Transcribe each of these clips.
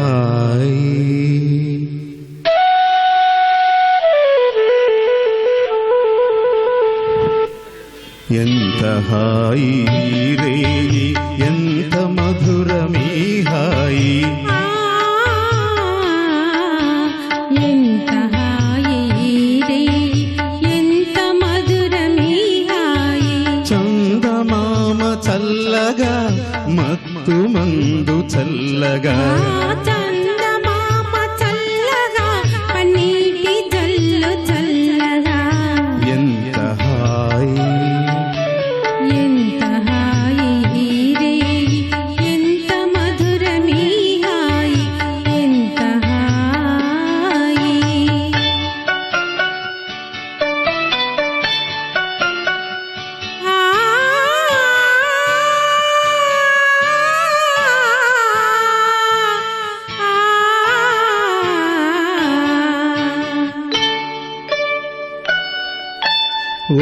హాయి. ఎంత హాయి రేయి, ఎంత మధురమీ హాయి. ఎంత హాయి రేయి, ఎంత మధురమీ హాయి. చందమామ చల్లగా, మత్తు మందు చల్లగా, చందమామ చల్లగా, పన్నీటి జల్లు చల్లగా. ఎంత హాయి. ఎంత హాయి రేయి, ఎంత మధురమీ హాయి. ఎంత హాయి.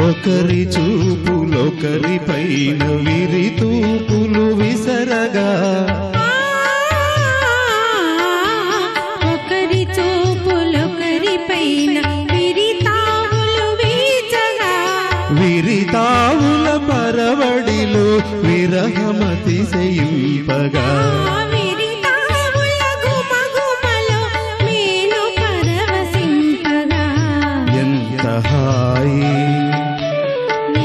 ఒకరి చూపులొకరి పైన విరితూపులు విసరగా, ఒకరి చూపులొకరి పైన విరితావులు వీచగా, విరితావుల పరవడిలో విరహమతిశయింపగా, విరితావుల గుమగుమలో మేను పరవశింపగా. ఎంత హాయి.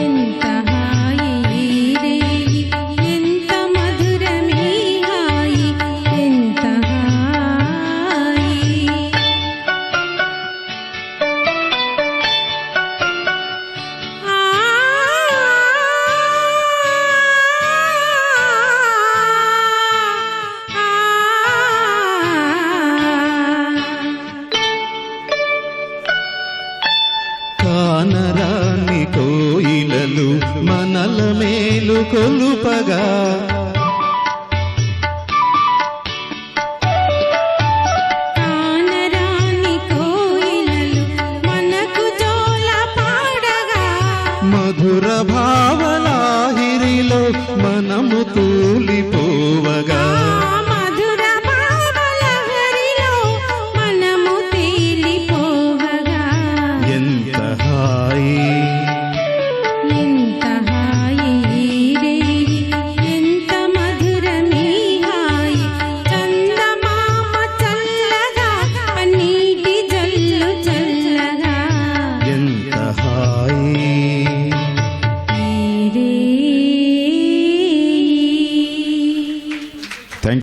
ఎంత హాయి రేయి, ఎంత మధురమీ హాయి. ఎంత హాయి. కానరాని కోయిలలు మనల మేలు కొలుపగా, కానరాని కోయిలలు మనకు జోల పాడగా, మధుర భావలాహిరిలో మనము తూలిపోవగా,